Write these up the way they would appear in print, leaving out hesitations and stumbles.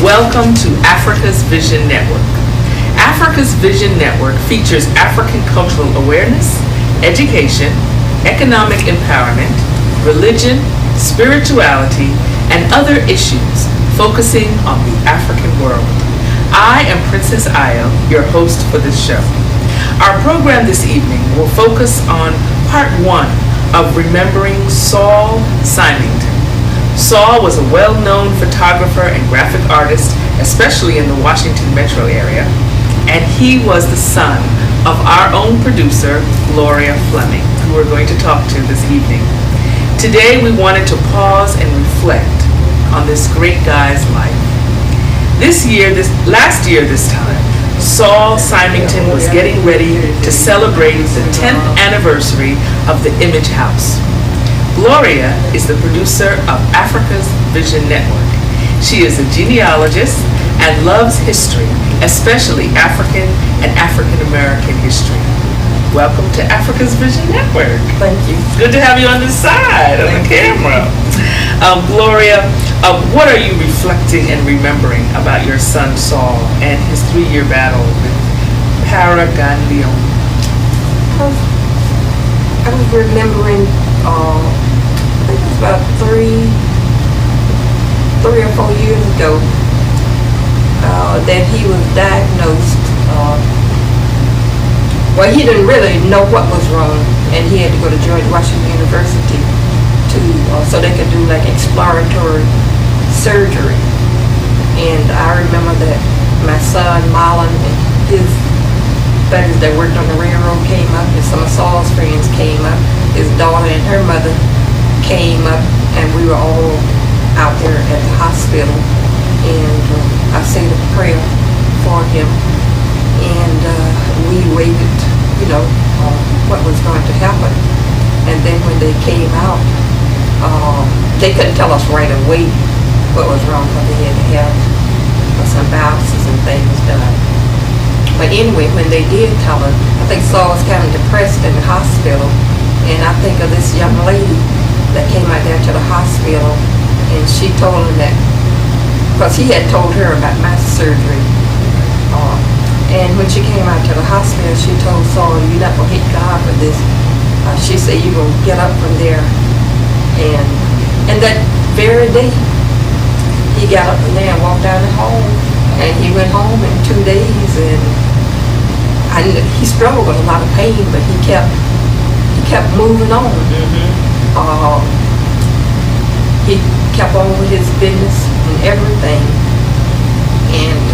Welcome to Africa's Vision Network. Africa's Vision Network features African cultural awareness, education, economic empowerment, religion, spirituality, and other issues focusing on the African world. I am Princess Ayo, your host for this show. Our program this evening will focus on part 1 of Remembering Saul Simington. Saul was a well-known photographer and graphic artist, especially in the Washington metro area, and he was the son of our own producer, Gloria Fleming, who we're going to talk to this evening. Today we wanted to pause and reflect on this great guy's life. Last year this time, Saul Simington was getting ready to celebrate the 10th anniversary of the Image House. Gloria is the producer of Africa's Vision Network. She is a genealogist and loves history, especially African and African American history. Welcome to Africa's Vision Network. Thank you. It's good to have you on this side of the camera. Gloria, what are you reflecting and remembering about your son Saul and his 3-year battle with Paraganglioma? I was remembering, I think it was about 3 or 4 years ago, that he was diagnosed. Well, he didn't really know what was wrong, and he had to go to George Washington University so they could do like exploratory surgery. And I remember that my son Marlon and his buddies that worked on the railroad came up, and some of Saul's friends came up. His daughter and her mother came up, and we were all out there at the hospital, and I said a prayer for him, and we waited, what was going to happen. And then when they came out, they couldn't tell us right away what was wrong, because they had to have some biopsies and things done. But anyway, when they did tell us, I think Saul was kind of depressed in the hospital, and I think of this young lady that came out there to the hospital, and she told him that, because he had told her about my surgery, and when she came out to the hospital, she told Saul, "You're not going to hate God for this." She said, "You're going to get up from there." And that very day, he got up from there and walked down the hall, and he went home in 2 days, and he struggled with a lot of pain, but he kept moving on. He kept on with his business and everything, and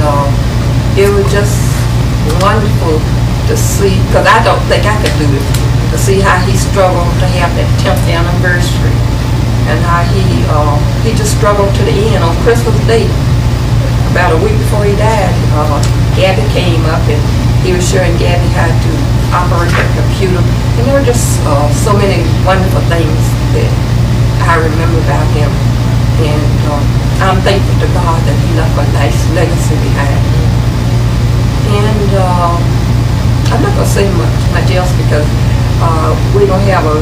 it was just wonderful to see, because I don't think I could do it, to see how he struggled to have that 10th anniversary, and how he just struggled to the end. On Christmas Day, about a week before he died, Gabby came up, and he was showing Gabby how to operate the computer, and there were just so many wonderful things that I remember about him, and I'm thankful to God that he left a nice legacy behind. And I'm not going to say much else, because we don't have a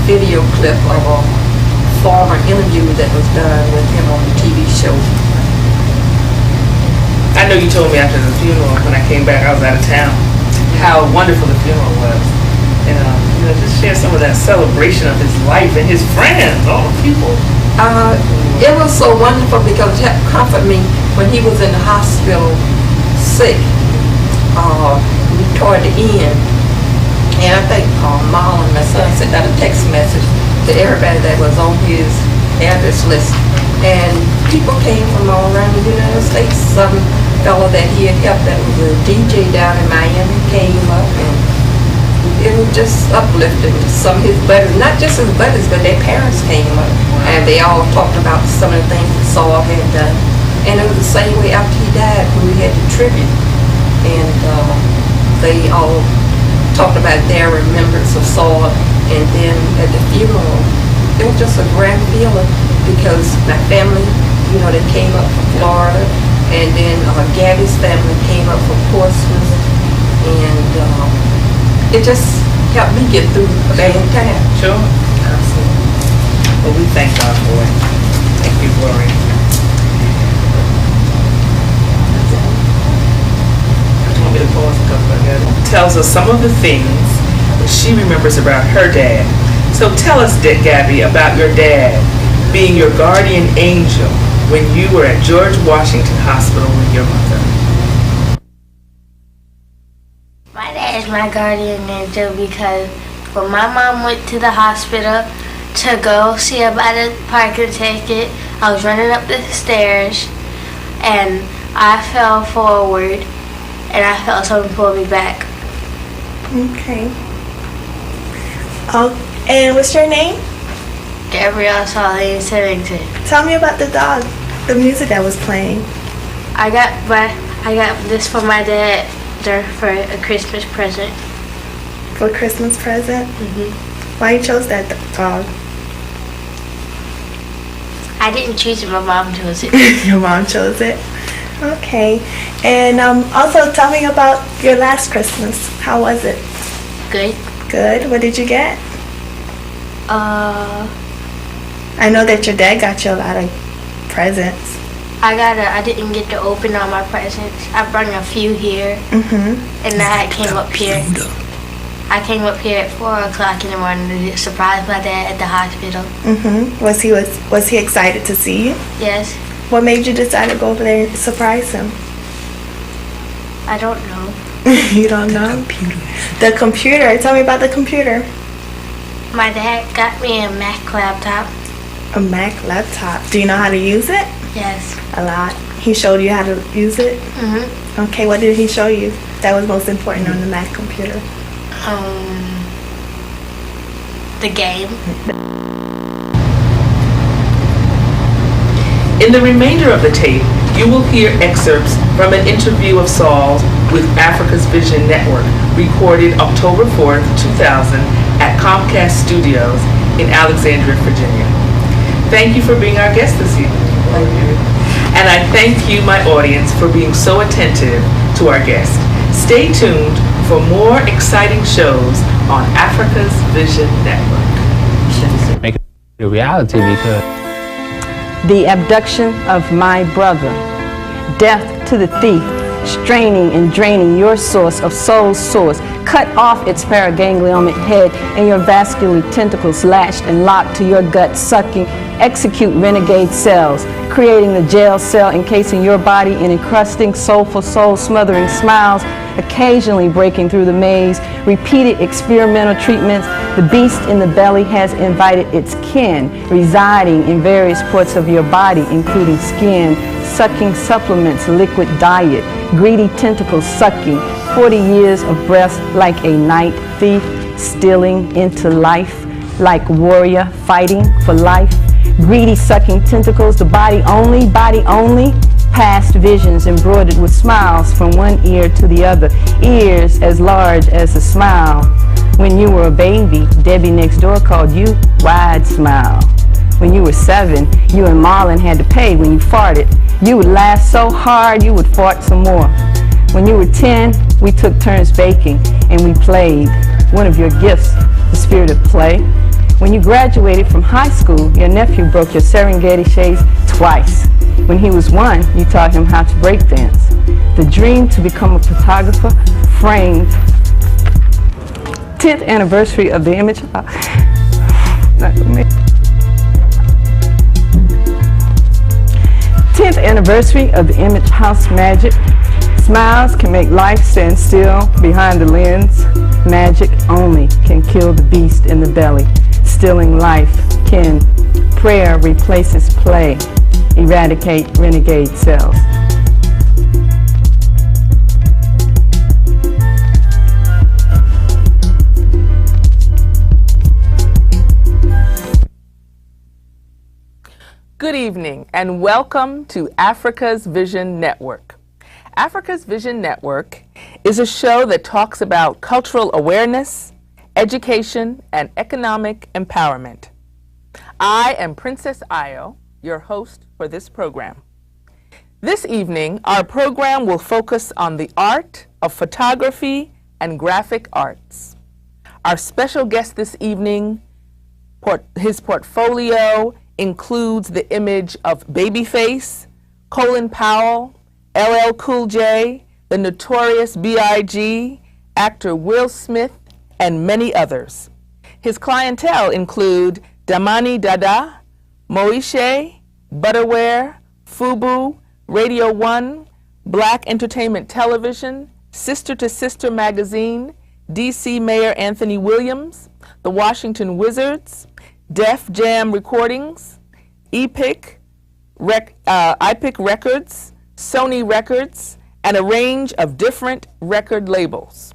video clip of a former interview that was done with him on the TV show. I know you told me after the funeral, when I came back, I was out of town, how wonderful the funeral was. And just share some of that celebration of his life and his friends, all the people. It was so wonderful, because it helped comfort me when he was in the hospital sick, toward the end. And I think Marlon, my son, sent out a text message to everybody that was on his address list. And people came from all around the United States. Some fellow that he had helped that was a DJ down in Miami came up, and it was just uplifting to some of his buddies. Not just his buddies, but their parents came up. Wow. And they all talked about some of the things that Saul had done. And it was the same way after he died, when we had the tribute. And they all talked about their remembrance of Saul. And then at the funeral, it was just a grand feeling, because my family, they came up from Florida, and then Gabby's family came up from Portsmouth, and it just helped me get through a bad time. Sure, absolutely. Well, we thank God for it. Thank you, Gloria. me to pause a couple of minutes. Tells us some of the things that she remembers about her dad. So tell us, Gabby, about your dad being your guardian angel when you were at George Washington Hospital with your mother. My dad is my guardian angel because when my mom went to the hospital to go see about a parking ticket, I was running up the stairs and I fell forward and I felt someone pull me back. Okay. Oh, and what's your name? Gabrielle Saul Simington. Tell me about the dog, the music that was playing. I got this for my dad for a Christmas present. For Christmas present? Mm-hmm. Why you chose that dog? I didn't choose it, my mom chose it. Your mom chose it? Okay. And also tell me about your last Christmas. How was it? Good. Good. What did you get? I know that your dad got you a lot of presents. I didn't get to open all my presents. I brought a few here. Mm-hmm. And I came up here. I came up here at 4 o'clock in the morning to surprise my dad at the hospital. Mm-hmm. Was he excited to see you? Yes. What made you decide to go over there and surprise him? I don't know. You don't know? The computer. Tell me about the computer. My dad got me a Mac laptop. A Mac laptop. Do you know how to use it? Yes. A lot. He showed you how to use it? Mm-hmm. Okay, what did he show you that was most important on the Mac computer? The game. In the remainder of the tape, you will hear excerpts from an interview of Saul's with Africa's Vision Network, recorded October 4th, 2000 at Comcast Studios in Alexandria, Virginia. Thank you for being our guest this evening. And I thank you, my audience, for being so attentive to our guest. Stay tuned for more exciting shows on Africa's Vision Network. Make it a reality because the abduction of my brother, death to the thief, straining and draining your source of soul's source, cut off its paragangliomic head and your vascular tentacles lashed and locked to your gut, sucking, execute renegade cells, creating the jail cell encasing your body and encrusting soulful soul smothering smiles, occasionally breaking through the maze, repeated experimental treatments. The beast in the belly has invited its kin, residing in various parts of your body, including skin, sucking supplements, liquid diet, greedy tentacles sucking, 40 years of breath like a night thief, stealing into life, like warrior fighting for life, greedy sucking tentacles, the body only, past visions embroidered with smiles from one ear to the other, ears as large as a smile. When you were a baby, Debbie next door called you Wide Smile. When you were 7, you and Marlon had to pay when you farted. You would laugh so hard you would fart some more. When you were 10, we took turns baking and we played. One of your gifts, the spirit of play. When you graduated from high school, your nephew broke your Serengeti shades twice. When he was 1, you taught him how to break dance. The dream to become a photographer framed 10th anniversary of the image. 10th anniversary of the Image House Magic. Smiles can make life stand still behind the lens. Magic only can kill the beast in the belly. Stealing life can. Prayer replaces play. Eradicate renegade cells. Good evening and welcome to Africa's Vision Network. Africa's Vision Network is a show that talks about cultural awareness, education, and economic empowerment. I am Princess Ayo, your host for this program. This evening, our program will focus on the art of photography and graphic arts. Our special guest this evening, his portfolio includes the image of Babyface, Colin Powell, LL Cool J, the notorious B.I.G., actor Will Smith, and many others. His clientele include Damani Dada, Moeshe, Butterware, Fubu, Radio 1, Black Entertainment Television, Sister to Sister Magazine, D.C. Mayor Anthony Williams, the Washington Wizards, Def Jam Recordings, Epic Records, Sony Records, and a range of different record labels.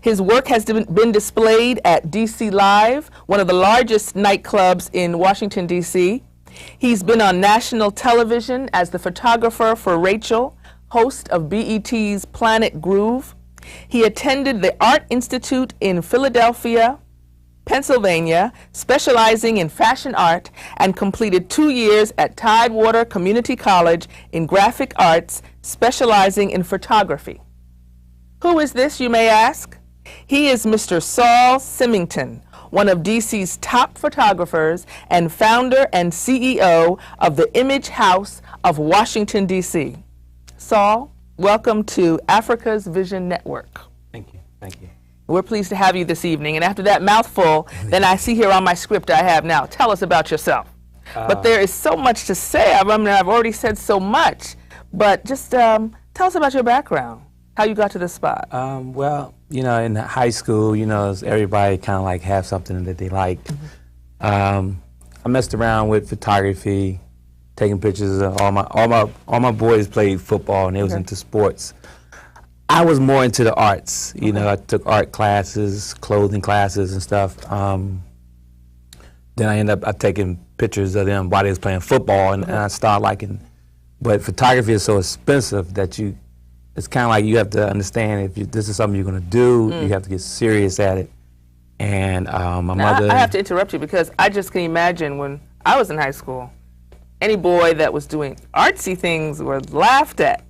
His work has been displayed at DC Live, one of the largest nightclubs in Washington, D.C. He's been on national television as the photographer for Rachel, host of BET's Planet Groove. He attended the Art Institute in Philadelphia, Pennsylvania, specializing in fashion art, and completed 2 years at Tidewater Community College in graphic arts, specializing in photography. Who is this, you may ask? He is Mr. Saul Simington, one of DC's top photographers and founder and CEO of the Image House of Washington, D.C. Saul, welcome to Africa's Vision Network. Thank you. Thank you. We're pleased to have you this evening. And after that mouthful, then I see here on my script I have now, tell us about yourself. But there is so much to say. I mean, I've already said so much. But just tell us about your background, how you got to this spot. Well, you know, in high school, you know, everybody kind of like have something that they like. I messed around with photography, taking pictures. All my boys played football and they was into sports. I was more into the arts. You know, I took art classes, clothing classes and stuff. Then I ended up taking pictures of them while they was playing football, and I started liking. But photography is so expensive that it's kind of like you have to understand if this is something you're going to do, you have to get serious at it. And my mother... I have to interrupt you because I just can imagine when I was in high school, any boy that was doing artsy things were laughed at.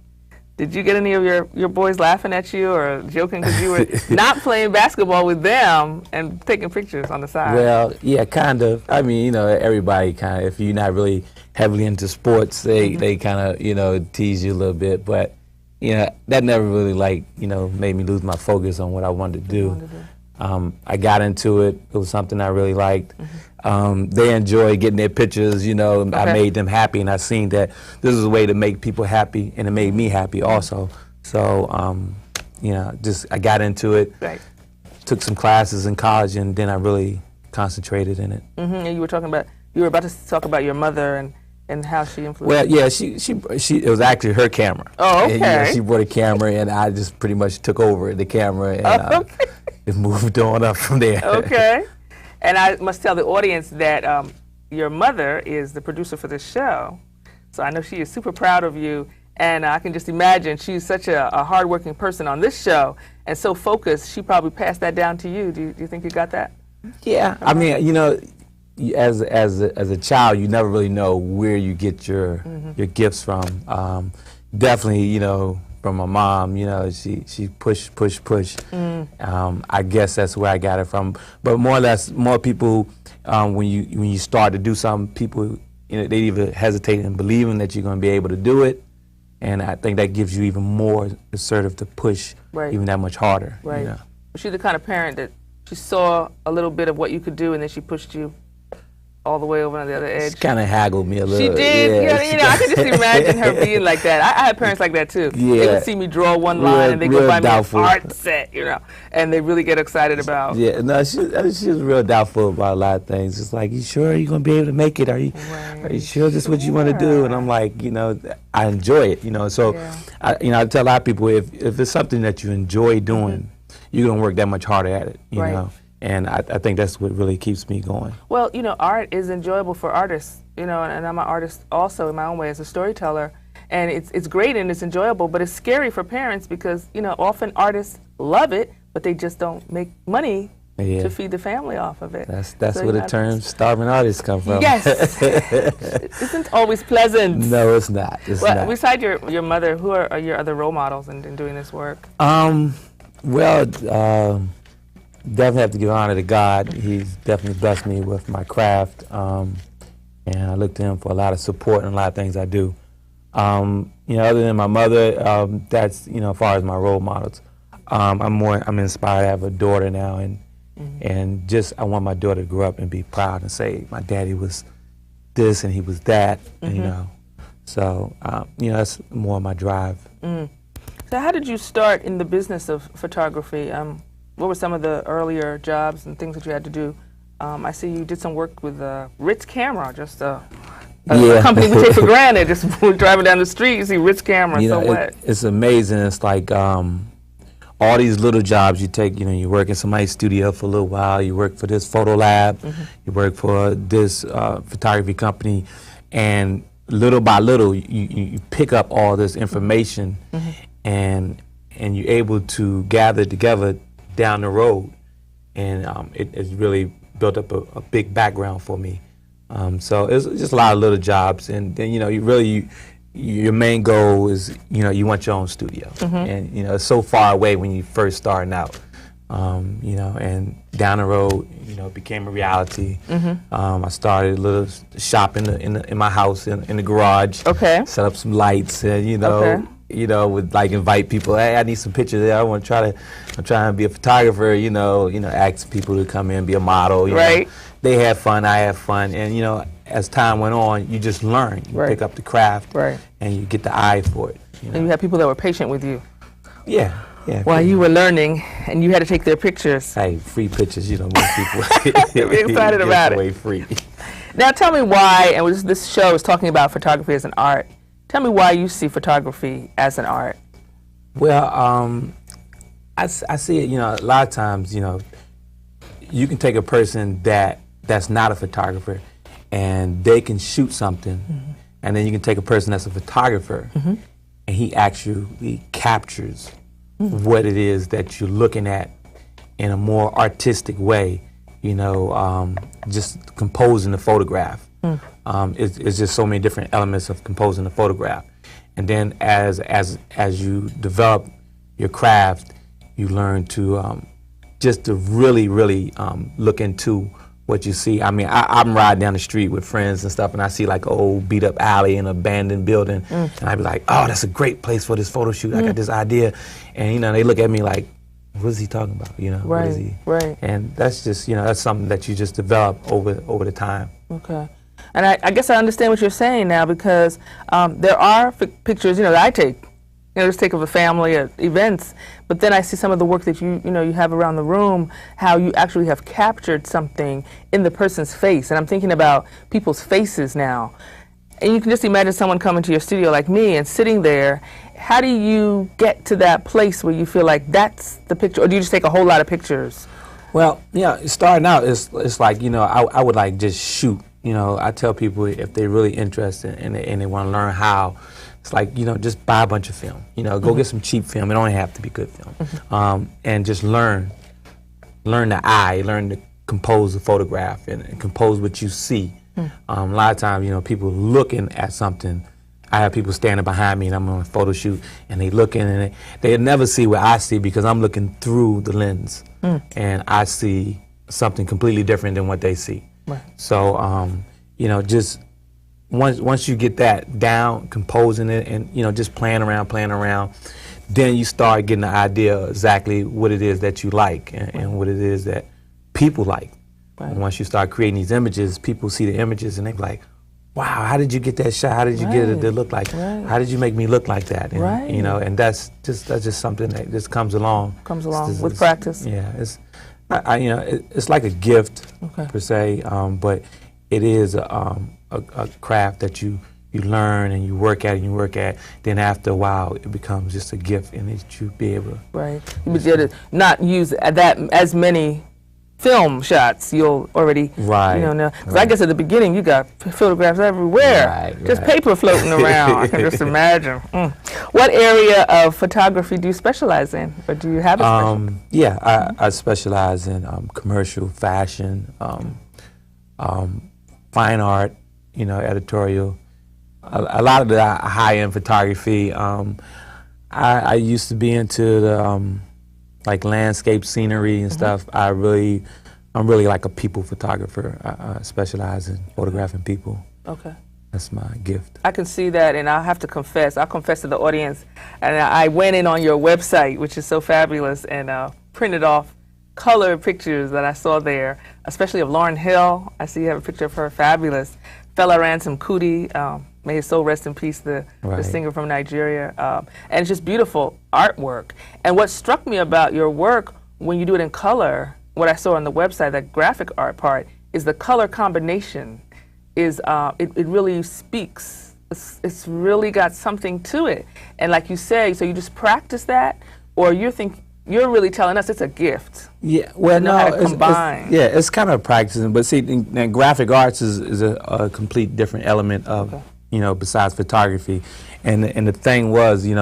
Did you get any of your boys laughing at you or joking because you were not playing basketball with them and taking pictures on the side? Well, yeah, kind of. I mean, you know, everybody kind of, if you're not really heavily into sports, they kind of, you know, tease you a little bit. But, you know, that never really, like, you know, made me lose my focus on what I wanted to do. I got into it. It was something I really liked. They enjoy getting their pictures, you know. I made them happy, and I seen that this is a way to make people happy, and it made me happy also. So, you know, just I got into it, took some classes in college, and then I really concentrated in it. And you were about to talk about your mother and how she influenced. Well, yeah, she it was actually her camera. Oh, okay. And, you know, she brought a camera, and I just pretty much took over the camera, and it moved on up from there. Okay. And I must tell the audience that your mother is the producer for this show. So I know she is super proud of you. And I can just imagine she's such a hardworking person on this show and so focused, she probably passed that down to you. Do you think you got that? Yeah. I mean, you know, as a child, you never really know where you get your gifts from. Definitely, you know, from my mom, you know, she push. I guess that's where I got it from. But more or less, more people, when you start to do something, people, you know, they either hesitate in believing that you're going to be able to do it, and I think that gives you even more assertive to push even that much harder. Right. You know? Was she the kind of parent that she saw a little bit of what you could do and then she pushed you all the way over on the other edge? She kind of haggled me a little. She did. Yeah. You know, I could just imagine her being like that. I had parents like that too. Yeah. They would see me draw one line and they go buy me an art set, you know, and they really get excited about. Yeah, no, she was real doubtful about a lot of things. It's like, you sure you're gonna be able to make it? Are you sure this is what you want to do? And I'm like, you know, I enjoy it, you know. So, I tell a lot of people if it's something that you enjoy doing, you're gonna work that much harder at it, you know. And I think that's what really keeps me going. Well, you know, art is enjoyable for artists, you know, and I'm an artist also in my own way as a storyteller. And it's great and it's enjoyable, but it's scary for parents because, you know, often artists love it, but they just don't make money to feed the family off of it. That's where the term starving artists come from. Yes. It isn't always pleasant. No, it's not. It's not. Besides your mother, who are your other role models in doing this work? Definitely have to give honor to God. He's definitely blessed me with my craft, and I look to him for a lot of support and a lot of things I do. You know, other than my mother, that's, you know, as far as my role models. I'm inspired to have a daughter now, and just I want my daughter to grow up and be proud and say, my daddy was this and he was that, you know. So, you know, that's more my drive. So how did you start in the business of photography? What were some of the earlier jobs and things that you had to do? I see you did some work with Ritz Camera, just a company we take for granted. Just driving down the street, you see Ritz Camera. You so know, what? It's amazing. It's like all these little jobs you take. You know, you work in somebody's studio for a little while. You work for this photo lab. You work for this photography company, and little by little, you pick up all this information, and you're able to gather together down the road, and it's really built up a big background for me. So it's just a lot of little jobs, and then, you know, your main goal is, you know, you want your own studio, and, you know, it's so far away when you first starting out, you know, and down the road, you know, it became a reality. I started a little shop in my house in the garage. Set up some lights, and, you know. You know, would like invite people. Hey, I need some pictures there. I'm trying to be a photographer. You know, ask people to come in, be a model. You know. They have fun. I have fun, and, you know, as time went on, you just learn. You pick up the craft, and you get the eye for it. You know? And you had people that were patient with you. Yeah. While you were learning, and you had to take their pictures. Hey, free pictures. You know, most people You're excited about it. Away free. Now, tell me why. And this show is talking about photography as an art. Tell me why you see photography as an art. Well, I see it, you know, a lot of times, you know, you can take a person that's not a photographer and they can shoot something, and then you can take a person that's a photographer and he actually captures what it is that you're looking at in a more artistic way, you know, just composing the photograph. It's just so many different elements of composing a photograph, and then as you develop your craft, you learn to just to really look into what you see. I mean, I'm riding down the street with friends and stuff, and I see like an old beat up alley in an abandoned building, and I'd be like, oh, that's a great place for this photo shoot. I got this idea, and, you know, they look at me like, what is he talking about? You know, what is he? And that's just, you know, that's something that you just develop over the time. Okay. And I guess I understand what you're saying now, because there are pictures, you know, that I take, you know, just take of a family at events, but then I see some of the work that you have around the room, how you actually have captured something in the person's face. And I'm thinking about people's faces now. And you can just imagine someone coming to your studio like me and sitting there. How do you get to that place where you feel like that's the picture, or do you just take a whole lot of pictures? Well, yeah, starting out, it's like, you know, I would like just shoot. You know, I tell people if they're really interested and they want to learn how, it's like, you know, just buy a bunch of film. You know, go get some cheap film. It don't have to be good film. And just learn the eye, learn to compose a photograph and compose what you see. A lot of times, you know, people looking at something. I have people standing behind me and I'm on a photo shoot and they looking and they'll never see what I see because I'm looking through the lens and I see something completely different than what they see. So, you know, just once you get that down, composing it and, you know, just playing around, then you start getting the idea exactly what it is that you like and what it is that people like. And once you start creating these images, people see the images and they're like, wow, how did you get that shot? How did you get it to look like? How did you make me look like that? And, you know, and that's just something that just comes along. With practice. Yeah, you know, it's like a gift per se, but it is a craft that you learn and you work at. Then after a while, it becomes just a gift, and that you be able to to not use that as many film shots. You'll already you know. Because I guess at the beginning you got photographs everywhere, just paper floating around. I can just imagine. What area of photography do you specialize in, or do you have a specialty? Yeah, I specialize in commercial, fashion, fine art, you know, editorial. A lot of the high-end photography. I used to be into the like landscape scenery and stuff. I'm really like a people photographer. I specialize in photographing people. Okay. That's my gift. I can see that, and I'll have to confess. I'll confess to the audience, and I went in on your website, which is so fabulous, and printed off color pictures that I saw there, especially of Lauryn Hill. I see you have a picture of her, fabulous. Fela Ransom Kuti, may his soul rest in peace, the singer from Nigeria. And it's just beautiful artwork. And what struck me about your work when you do it in color, what I saw on the website, that graphic art part, is the color combination. It really speaks. It's really got something to it. And like you say, so you just practice that, or you're really telling us it's a gift. Yeah, well, know how to combine. It's kind of practicing, but see, graphic arts is a complete different element of, besides photography. And the thing was, when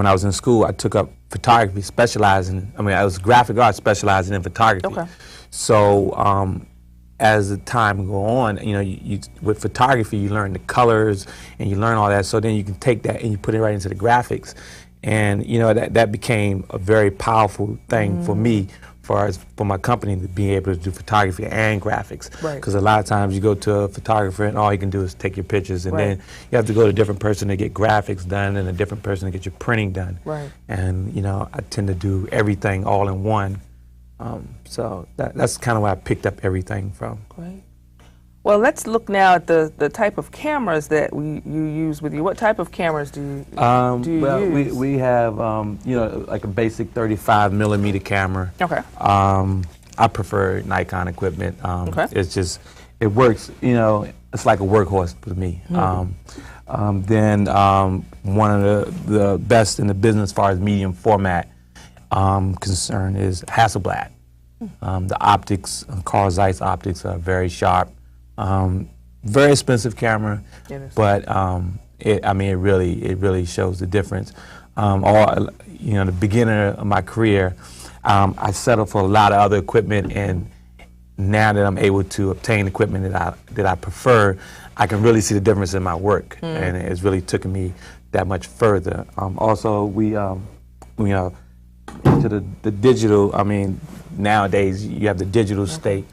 I was in school, I took up photography, I was graphic arts specializing in photography. Okay. So as the time go on, you with photography, you learn the colors and you learn all that. So then you can take that and you put it right into the graphics. And that became a very powerful thing for me, for my company, to be able to do photography and graphics. Because a lot of times you go to a photographer and all you can do is take your pictures, and then you have to go to a different person to get graphics done and a different person to get your printing done. And I tend to do everything all in one. So that's kind of where I picked up everything from. Great. Well, let's look now at the type of cameras that you use with you. What type of cameras do you use? We have, like a basic 35 millimeter camera. Okay. I prefer Nikon equipment. It works, it's like a workhorse for me. Then one of the best in the business as far as medium format concern is Hasselblad. The optics, Carl Zeiss optics, are very sharp. Very expensive camera, but it really shows the difference. The beginning of my career, I settled for a lot of other equipment, and now that I'm able to obtain equipment that I prefer, I can really see the difference in my work, and it's really taken me that much further. Also, we into the digital. I mean, nowadays you have the digital state.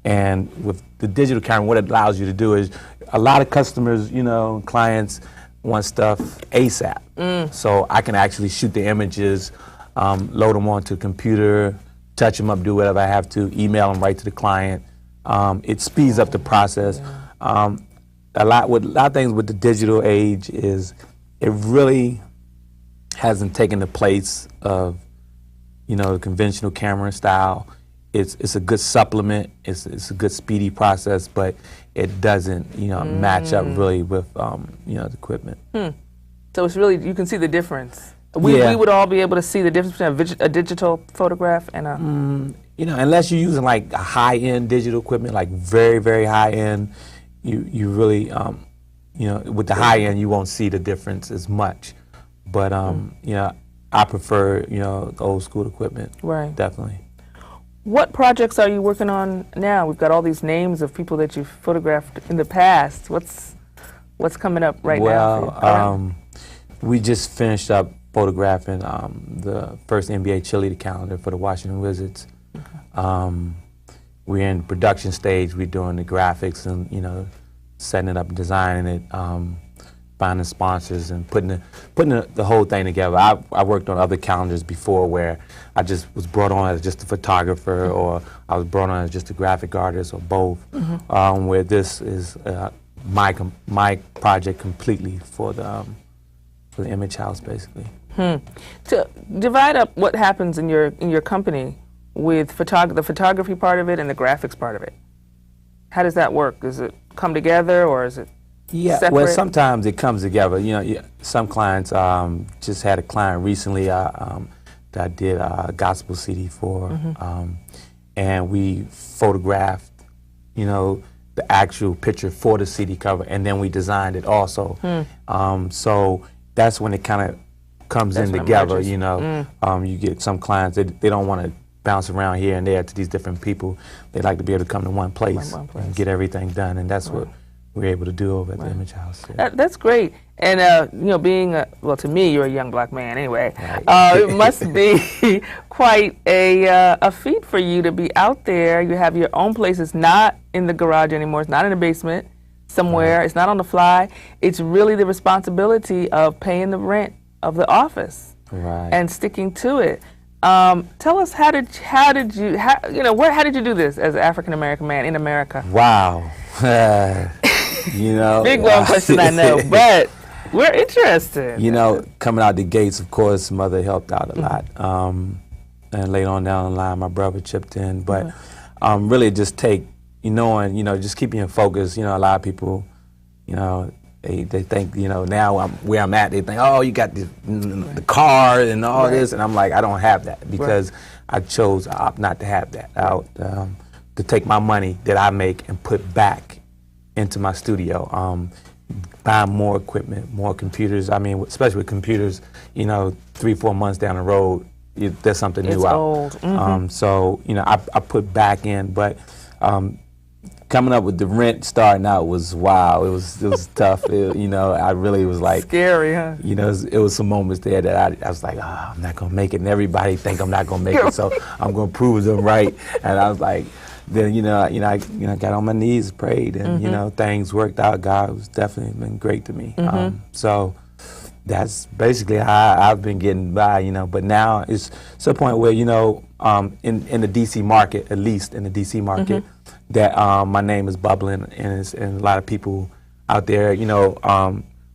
And with the digital camera, what it allows you to do is, a lot of customers, clients want stuff ASAP. So I can actually shoot the images, load them onto the computer, touch them up, do whatever I have to, email them right to the client. It speeds up the process. A lot of things with the digital age is it really hasn't taken the place of, the conventional camera style. It's a good supplement. It's a good speedy process, but it doesn't match up really with the equipment. So it's really, you can see the difference. We would all be able to see the difference between a digital photograph and a unless you're using like a high-end digital equipment, like very, very high-end, you really with the high-end you won't see the difference as much. But I prefer the old school equipment. Right. Definitely. What projects are you working on now? We've got all these names of people that you've photographed in the past. What's coming up now? Well, we just finished up photographing the first NBA cheerleader calendar for the Washington Wizards. We're in the production stage. We're doing the graphics and setting it up, and designing it, finding sponsors and putting the whole thing together. I worked on other calendars before where I just was brought on as just a photographer, or I was brought on as just a graphic artist, or both. Where this is my project completely for the Image House, basically. To divide up what happens in your company with the photography part of it and the graphics part of it. How does that work? Does it come together, or is it? Separate? Well, sometimes it comes together. Some clients, just had a client recently that I did a gospel CD for, and we photographed, the actual picture for the CD cover, and then we designed it also. So that's when it kind of comes in together. You get some clients that they don't want to bounce around here and there to these different people. They like to be able to come to one place and get everything done, and that's what we're able to do over at the Image House. That's great. And being to me, you're a young black man anyway. It must be quite a feat for you to be out there. You have your own place. It's not in the garage anymore. It's not in the basement. somewhere. It's not on the fly. It's really the responsibility of paying the rent of the office and sticking to it. Tell us how did you do this as an African American man in America? Wow. Big long question, I know, but we're interested. Coming out the gates, of course, mother helped out a lot. And later on down the line, my brother chipped in. But really just just keeping your focus. A lot of people, they think, now where I'm at, they think, oh, you got the car and all this. And I'm like, I don't have that because I opt not to have that. To take my money that I make and put back into my studio. Buy more equipment, more computers. I mean, especially with computers, 3-4 months down the road, there's something new out. Old. So, I put back in, but coming up with the rent starting out was wow. It was tough. I really was like scary, huh? It was some moments there that I was like, oh, I'm not gonna make it, and everybody think I'm not gonna make it, so I'm gonna prove them right. And I was like, then I got on my knees, prayed, and things worked out. God was definitely been great to me. So that's basically how I've been getting by, But now it's to a point where in the DC market, at least in the DC market, that my name is bubbling, and a lot of people out there,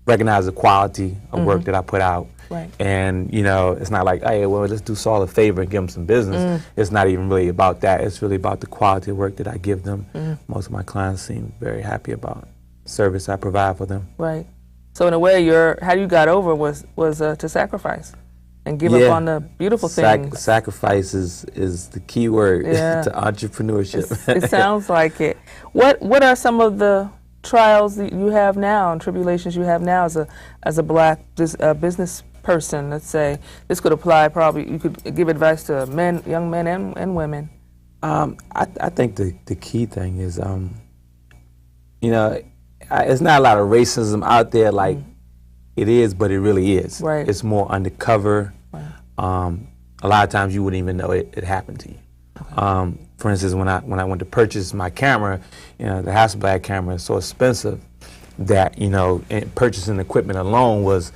recognize the quality of work that I put out. Right. And it's not like, hey, well, let's do Saul a favor and give him some business. It's not even really about that. It's really about the quality of work that I give them. Most of my clients seem very happy about the service I provide for them. Right. So in a way, how you got over was to sacrifice and give up on the beautiful things. Sacrifice is the key word to entrepreneurship. It sounds like it. What are some of the trials that you have now and tribulations you have now as a black business person? Let's say this could apply. Probably you could give advice to young men and women. I think the key thing is it's not a lot of racism out there like it is, but it really is. Right. It's more undercover. Right. A lot of times you wouldn't even know it happened to you. Okay. For instance, when I went to purchase my camera, the Hasselblad camera is so expensive that purchasing equipment alone was,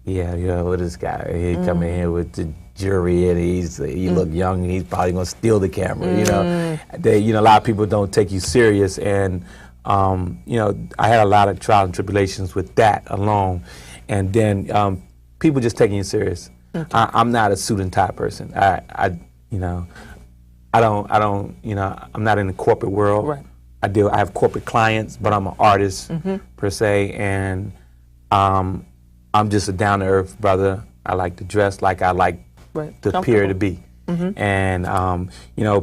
this guy he come in here with the jewelry and he look young and he's probably gonna steal the camera. A lot of people don't take you serious, and I had a lot of trials and tribulations with that alone, and then people just taking you serious. I'm not a suit and tie person. I'm not in the corporate world. Right. I have corporate clients, but I'm an artist per se, and I'm just a down to earth brother. I like to dress like I like to appear to be. And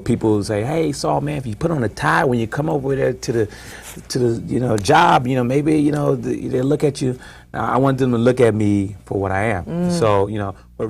people say, "Hey, Saul, man, if you put on a tie when you come over there to the job, maybe they look at you." I want them to look at me for what I am. So, but